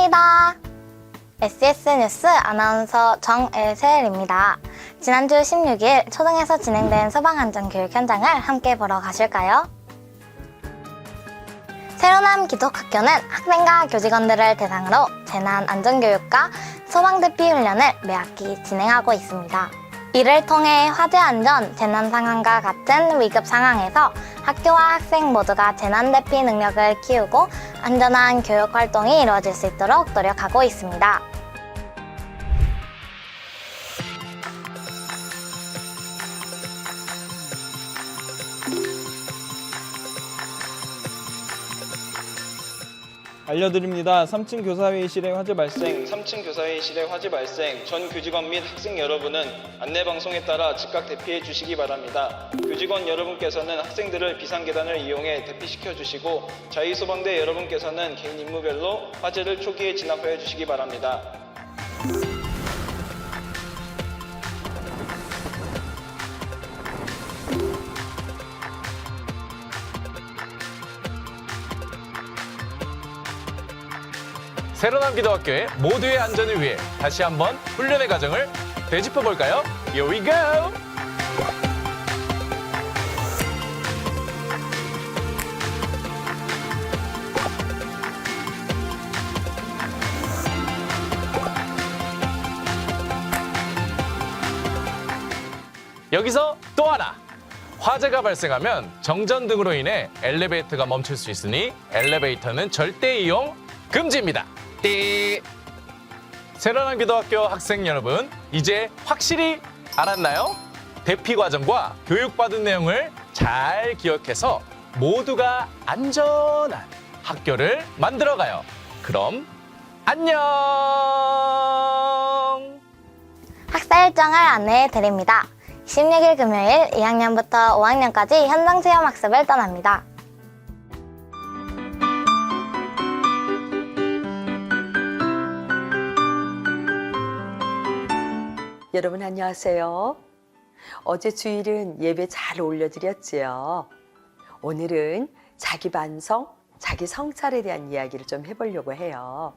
반갑습니다. SBS 뉴스 아나운서 정엘셀입니다. 지난주 16일 초등에서 진행된 소방안전교육 현장을 함께 보러 가실까요? 새로남 기독학교는 학생과 교직원들을 대상으로 재난안전교육과 소방대피 훈련을 매학기 진행하고 있습니다. 이를 통해 화재 안전, 재난 상황과 같은 위급 상황에서 학교와 학생 모두가 재난 대피 능력을 키우고 안전한 교육 활동이 이루어질 수 있도록 노력하고 있습니다. 알려드립니다. 3층 교사회의실의 화재 발생, 3층 교사회의실의 화재 발생, 전 교직원 및 학생 여러분은 안내방송에 따라 즉각 대피해 주시기 바랍니다. 교직원 여러분께서는 학생들을 비상계단을 이용해 대피시켜 주시고 자유소방대 여러분께서는 개인 임무별로 화재를 초기에 진압하여 주시기 바랍니다. 새로남 기도학교의 모두의 안전을 위해 다시 한번 훈련의 과정을 되짚어 볼까요? Here we go! 여기서 또 하나! 화재가 발생하면 정전 등으로 인해 엘리베이터가 멈출 수 있으니 엘리베이터는 절대 이용 금지입니다. 띠. 새로남 기도학교 학생 여러분, 이제 확실히 알았나요? 대피 과정과 교육받은 내용을 잘 기억해서 모두가 안전한 학교를 만들어가요. 그럼 안녕! 학사 일정을 안내해 드립니다. 16일 금요일 2학년부터 5학년까지 현장 체험 학습을 떠납니다. 여러분 안녕하세요. 어제 주일은 예배 잘 올려드렸지요. 오늘은 자기 반성, 자기 성찰에 대한 이야기를 좀 해보려고 해요.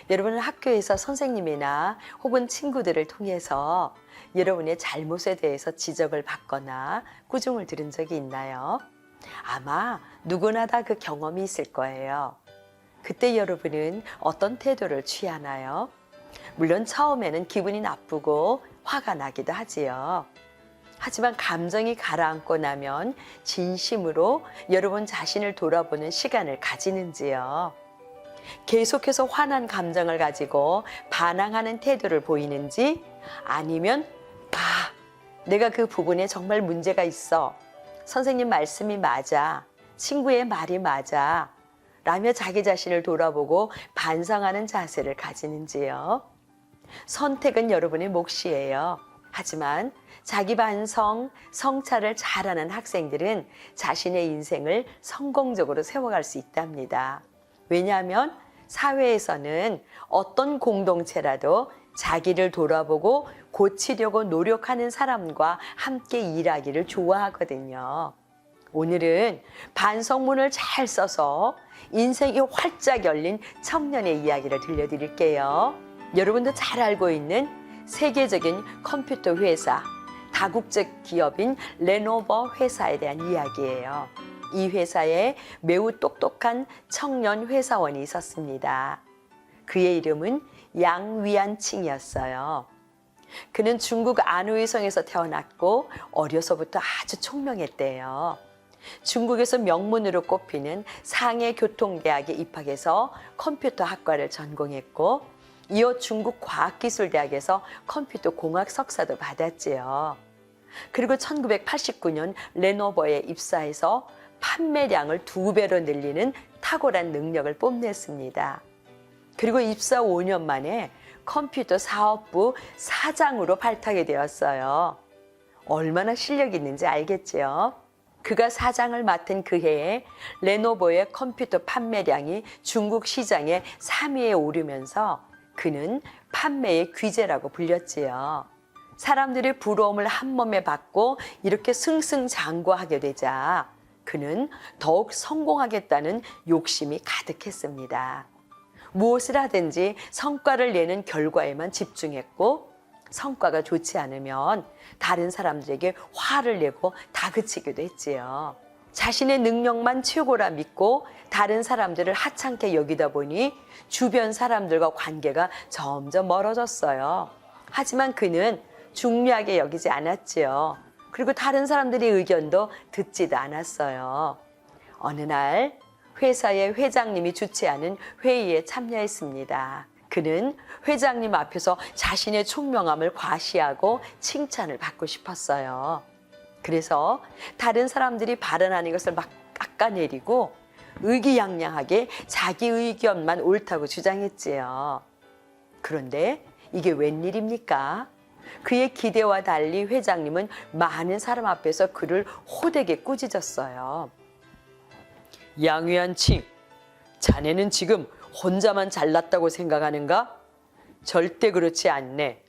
여러분은 학교에서 선생님이나 혹은 친구들을 통해서 여러분의 잘못에 대해서 지적을 받거나 꾸중을 들은 적이 있나요? 아마 누구나 다 그 경험이 있을 거예요. 그때 여러분은 어떤 태도를 취하나요? 물론 처음에는 기분이 나쁘고 화가 나기도 하지요. 하지만 감정이 가라앉고 나면 진심으로 여러분 자신을 돌아보는 시간을 가지는지요. 계속해서 화난 감정을 가지고 반항하는 태도를 보이는지, 아니면 내가 그 부분에 정말 문제가 있어, 선생님 말씀이 맞아, 친구의 말이 맞아 라며 자기 자신을 돌아보고 반성하는 자세를 가지는지요. 선택은 여러분의 몫이에요. 하지만 자기 반성, 성찰을 잘하는 학생들은 자신의 인생을 성공적으로 세워갈 수 있답니다. 왜냐하면 사회에서는 어떤 공동체라도 자기를 돌아보고 고치려고 노력하는 사람과 함께 일하기를 좋아하거든요. 오늘은 반성문을 잘 써서 인생이 활짝 열린 청년의 이야기를 들려드릴게요. 여러분도 잘 알고 있는 세계적인 컴퓨터 회사, 다국적 기업인 레노버 회사에 대한 이야기예요. 이 회사에 매우 똑똑한 청년 회사원이 있었습니다. 그의 이름은 양위안칭이었어요. 그는 중국 안후이성에서 태어났고 어려서부터 아주 총명했대요. 중국에서 명문으로 꼽히는 상해교통대학에 입학해서 컴퓨터 학과를 전공했고, 이어 중국 과학기술대학에서 컴퓨터 공학 석사도 받았지요. 그리고 1989년 레노버에 입사해서 판매량을 2배로 늘리는 탁월한 능력을 뽐냈습니다. 그리고 입사 5년 만에 컴퓨터 사업부 사장으로 발탁이 되었어요. 얼마나 실력이 있는지 알겠지요? 그가 사장을 맡은 그 해에 레노버의 컴퓨터 판매량이 중국 시장의 3위에 오르면서 그는 판매의 귀재라고 불렸지요. 사람들의 부러움을 한 몸에 받고 이렇게 승승장구하게 되자 그는 더욱 성공하겠다는 욕심이 가득했습니다. 무엇을 하든지 성과를 내는 결과에만 집중했고 성과가 좋지 않으면 다른 사람들에게 화를 내고 다그치기도 했지요. 자신의 능력만 최고라 믿고 다른 사람들을 하찮게 여기다 보니 주변 사람들과 관계가 점점 멀어졌어요. 하지만 그는 중요하게 여기지 않았지요. 그리고 다른 사람들의 의견도 듣지도 않았어요. 어느 날 회사의 회장님이 주최하는 회의에 참여했습니다. 그는 회장님 앞에서 자신의 총명함을 과시하고 칭찬을 받고 싶었어요. 그래서 다른 사람들이 발언하는 것을 막 깎아내리고 의기양양하게 자기 의견만 옳다고 주장했지요. 그런데 이게 웬일입니까? 그의 기대와 달리 회장님은 많은 사람 앞에서 그를 호되게 꾸짖었어요. 양위안칭, 자네는 지금 혼자만 잘났다고 생각하는가? 절대 그렇지 않네.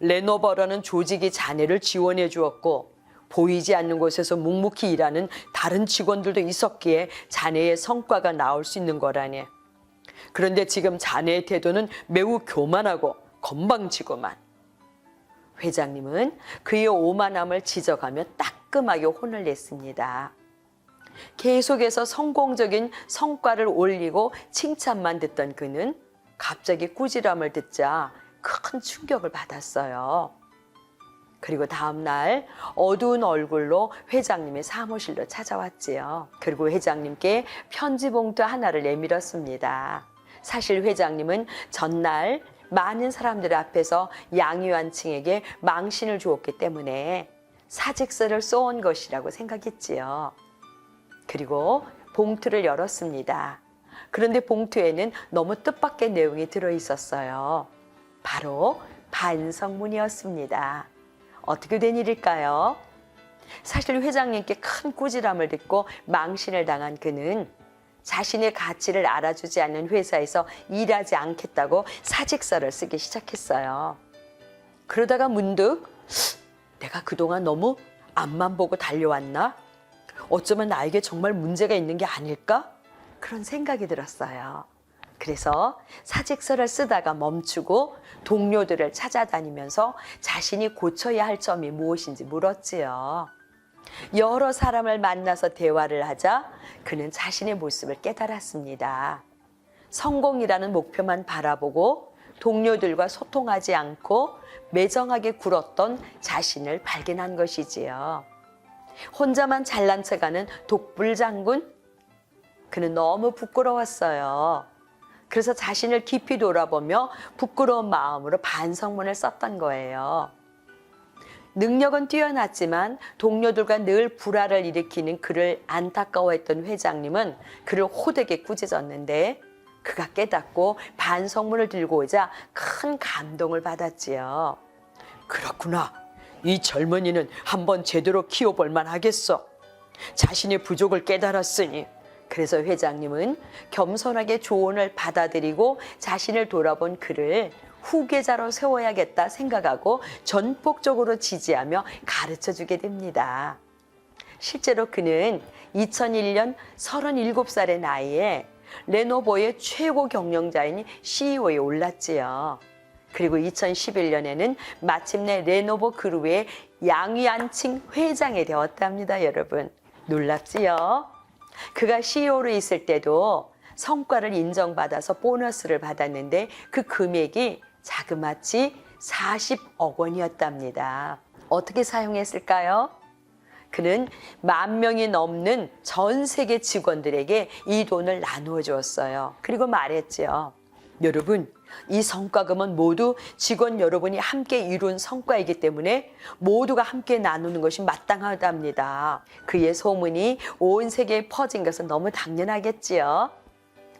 레노버라는 조직이 자네를 지원해 주었고 보이지 않는 곳에서 묵묵히 일하는 다른 직원들도 있었기에 자네의 성과가 나올 수 있는 거라네. 그런데 지금 자네의 태도는 매우 교만하고 건방지고만. 회장님은 그의 오만함을 지적하며 따끔하게 혼을 냈습니다. 계속해서 성공적인 성과를 올리고 칭찬만 듣던 그는 갑자기 꾸지람을 듣자 큰 충격을 받았어요. 그리고 다음 날 어두운 얼굴로 회장님의 사무실로 찾아왔지요. 그리고 회장님께 편지 봉투 하나를 내밀었습니다. 사실 회장님은 전날 많은 사람들 앞에서 양위안층에게 망신을 주었기 때문에 사직서를 써온 것이라고 생각했지요. 그리고 봉투를 열었습니다. 그런데 봉투에는 너무 뜻밖의 내용이 들어있었어요. 바로 반성문이었습니다. 어떻게 된 일일까요? 사실 회장님께 큰 꾸지람을 듣고 망신을 당한 그는 자신의 가치를 알아주지 않는 회사에서 일하지 않겠다고 사직서를 쓰기 시작했어요. 그러다가 문득 내가 그동안 너무 앞만 보고 달려왔나? 어쩌면 나에게 정말 문제가 있는 게 아닐까? 그런 생각이 들었어요. 그래서 사직서를 쓰다가 멈추고 동료들을 찾아다니면서 자신이 고쳐야 할 점이 무엇인지 물었지요. 여러 사람을 만나서 대화를 하자 그는 자신의 모습을 깨달았습니다. 성공이라는 목표만 바라보고 동료들과 소통하지 않고 매정하게 굴었던 자신을 발견한 것이지요. 혼자만 잘난 척하는 독불장군? 그는 너무 부끄러웠어요. 그래서 자신을 깊이 돌아보며 부끄러운 마음으로 반성문을 썼던 거예요. 능력은 뛰어났지만 동료들과 늘 불화를 일으키는 그를 안타까워했던 회장님은 그를 호되게 꾸짖었는데 그가 깨닫고 반성문을 들고 오자 큰 감동을 받았지요. 그렇구나. 이 젊은이는 한번 제대로 키워볼 만하겠어. 자신의 부족을 깨달았으니. 그래서 회장님은 겸손하게 조언을 받아들이고 자신을 돌아본 그를 후계자로 세워야겠다 생각하고 전폭적으로 지지하며 가르쳐주게 됩니다. 실제로 그는 2001년 37살의 나이에 레노버의 최고 경영자인 CEO에 올랐지요. 그리고 2011년에는 마침내 레노버 그룹의 양위안칭 회장이 되었답니다, 여러분. 놀랍지요? 그가 CEO로 있을 때도 성과를 인정받아서 보너스를 받았는데 그 금액이 자그마치 40억 원이었답니다. 어떻게 사용했을까요? 그는 10,000명이 넘는 전 세계 직원들에게 이 돈을 나누어 주었어요. 그리고 말했죠. 여러분, 이 성과금은 모두 직원 여러분이 함께 이룬 성과이기 때문에 모두가 함께 나누는 것이 마땅하답니다. 그의 소문이 온 세계에 퍼진 것은 너무 당연하겠지요.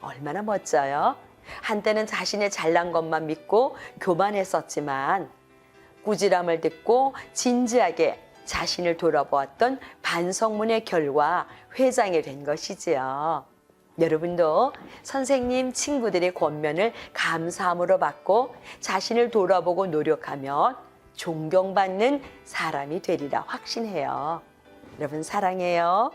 얼마나 멋져요. 한때는 자신의 잘난 것만 믿고 교만했었지만 꾸지람을 듣고 진지하게 자신을 돌아보았던 반성문의 결과 회장이 된 것이지요. 여러분도 선생님, 친구들의 권면을 감사함으로 받고 자신을 돌아보고 노력하면 존경받는 사람이 되리라 확신해요. 여러분 사랑해요.